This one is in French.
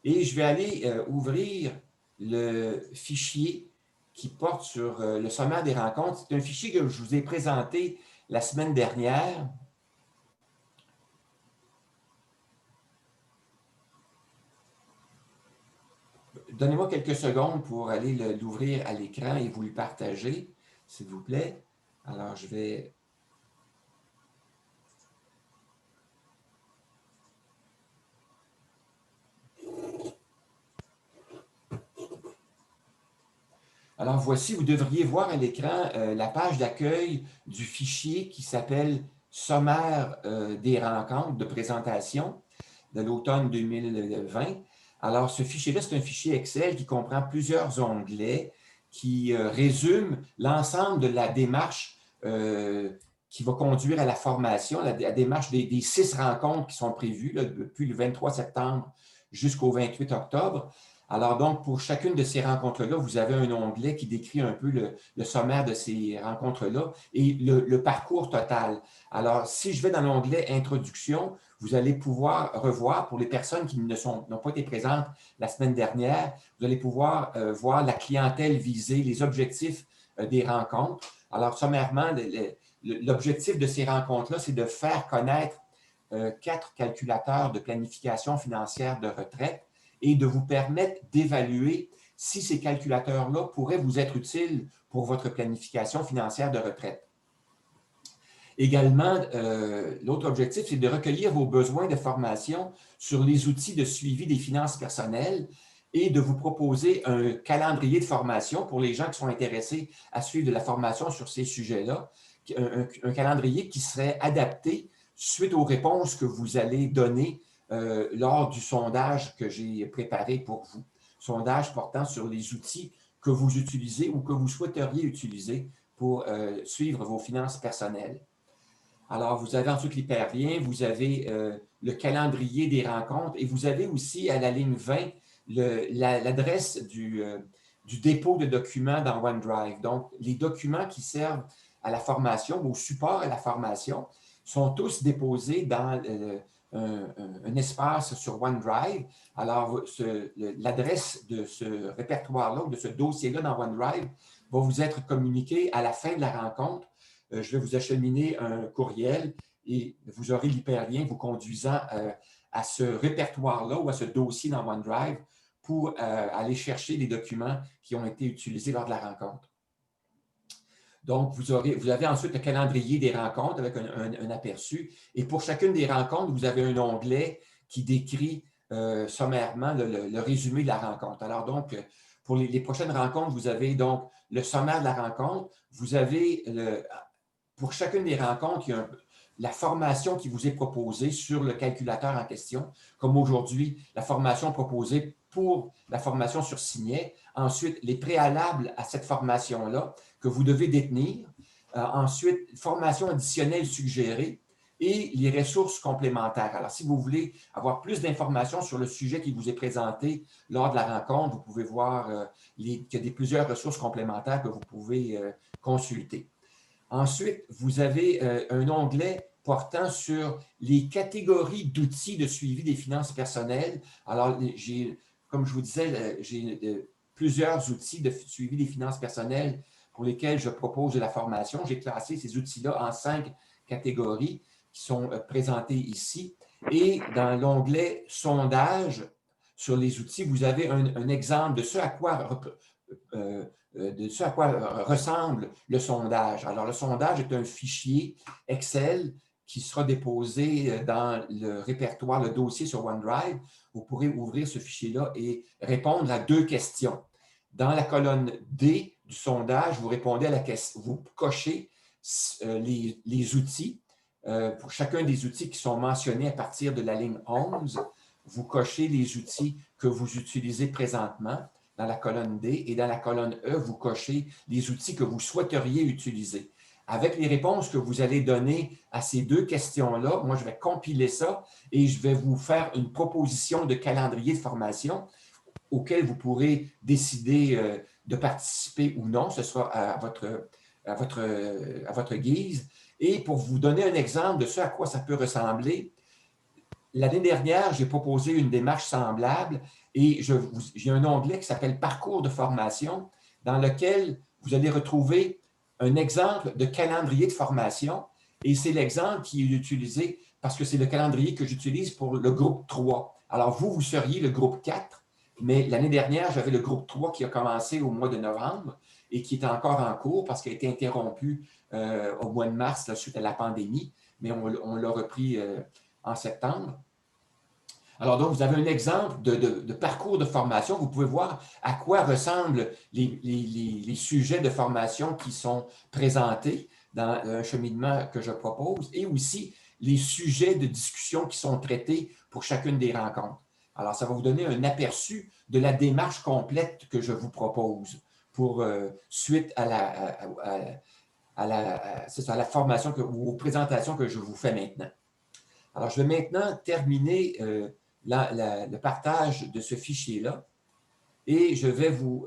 Et je vais aller ouvrir le fichier qui porte sur le sommaire des rencontres. C'est un fichier que je vous ai présenté la semaine dernière. Donnez-moi quelques secondes pour aller l'ouvrir à l'écran et vous le partager, s'il vous plaît. Alors, je vais... Alors, voici, vous devriez voir à l'écran la page d'accueil du fichier qui s'appelle « Sommaire des rencontres de présentation » de l'automne 2020. Alors, ce fichier-là, c'est un fichier Excel qui comprend plusieurs onglets qui résument l'ensemble de la démarche qui va conduire à la formation, la démarche des 6 rencontres qui sont prévues là, depuis le 23 septembre jusqu'au 28 octobre. Alors donc, pour chacune de ces rencontres-là, vous avez un onglet qui décrit un peu le sommaire de ces rencontres-là et le parcours total. Alors, si je vais dans l'onglet « Introduction », vous allez pouvoir revoir, pour les personnes qui n'ont pas été présentes la semaine dernière, vous allez pouvoir voir la clientèle visée, les objectifs des rencontres. Alors, sommairement, l'objectif de ces rencontres-là, c'est de faire connaître 4 calculateurs de planification financière de retraite et de vous permettre d'évaluer si ces calculateurs-là pourraient vous être utiles pour votre planification financière de retraite. Également, l'autre objectif, c'est de recueillir vos besoins de formation sur les outils de suivi des finances personnelles et de vous proposer un calendrier de formation pour les gens qui sont intéressés à suivre de la formation sur ces sujets-là, un calendrier qui serait adapté suite aux réponses que vous allez donner lors du sondage que j'ai préparé pour vous. Sondage portant sur les outils que vous utilisez ou que vous souhaiteriez utiliser pour suivre vos finances personnelles. Alors, vous avez ensuite l'hyperlien, vous avez le calendrier des rencontres et vous avez aussi à la ligne 20 l'adresse du dépôt de documents dans OneDrive. Donc, les documents qui servent à la formation, au support à la formation, sont tous déposés dans un espace sur OneDrive. Alors, l'adresse de ce répertoire-là, de ce dossier-là dans OneDrive, va vous être communiquée à la fin de la rencontre. Je vais vous acheminer un courriel et vous aurez l'hyperlien vous conduisant à ce répertoire-là ou à ce dossier dans OneDrive pour aller chercher les documents qui ont été utilisés lors de la rencontre. Donc, vous avez ensuite le calendrier des rencontres avec un aperçu. Et pour chacune des rencontres, vous avez un onglet qui décrit sommairement le résumé de la rencontre. Alors donc, pour les prochaines rencontres, vous avez donc le sommaire de la rencontre. Vous avez, pour chacune des rencontres, il y a la formation qui vous est proposée sur le calculateur en question, comme aujourd'hui, la formation proposée pour la formation sur Signet. Ensuite, les préalables à cette formation-là que vous devez détenir. Ensuite, formation additionnelle suggérée et les ressources complémentaires. Alors, si vous voulez avoir plus d'informations sur le sujet qui vous est présenté lors de la rencontre, vous pouvez voir qu'il y a plusieurs ressources complémentaires que vous pouvez consulter. Ensuite, vous avez un onglet portant sur les catégories d'outils de suivi des finances personnelles. Alors, comme je vous disais, j'ai plusieurs outils de suivi des finances personnelles pour lesquels je propose de la formation. J'ai classé ces outils-là en 5 catégories qui sont présentées ici. Et dans l'onglet « Sondage », sur les outils, vous avez un exemple de ce à quoi ressemble le sondage. Alors, le sondage est un fichier Excel qui sera déposé dans le répertoire, le dossier sur OneDrive. Vous pourrez ouvrir ce fichier-là et répondre à 2 questions. Dans la colonne D du sondage, vous répondez à la question, vous cochez les outils. Pour chacun des outils qui sont mentionnés à partir de la ligne 11, vous cochez les outils que vous utilisez présentement dans la colonne D, et dans la colonne E, vous cochez les outils que vous souhaiteriez utiliser. Avec les réponses que vous allez donner à ces 2 questions-là, moi, je vais compiler ça et je vais vous faire une proposition de calendrier de formation auquel vous pourrez décider de participer ou non. Ce sera à votre guise. Et pour vous donner un exemple de ce à quoi ça peut ressembler, l'année dernière, j'ai proposé une démarche semblable et j'ai un onglet qui s'appelle Parcours de formation dans lequel vous allez retrouver un exemple de calendrier de formation et c'est l'exemple qui est utilisé parce que c'est le calendrier que j'utilise pour le groupe 3. Alors, vous seriez le groupe 4, mais l'année dernière, j'avais le groupe 3 qui a commencé au mois de novembre et qui est encore en cours parce qu'il a été interrompu au mois de mars là, suite à la pandémie, mais on l'a repris en septembre. Alors donc, vous avez un exemple de parcours de formation. Vous pouvez voir à quoi ressemblent les sujets de formation qui sont présentés dans un cheminement que je propose et aussi les sujets de discussion qui sont traités pour chacune des rencontres. Alors, ça va vous donner un aperçu de la démarche complète que je vous propose pour suite à la formation ou aux présentations que je vous fais maintenant. Alors, je vais maintenant terminer le partage de ce fichier-là et je vais vous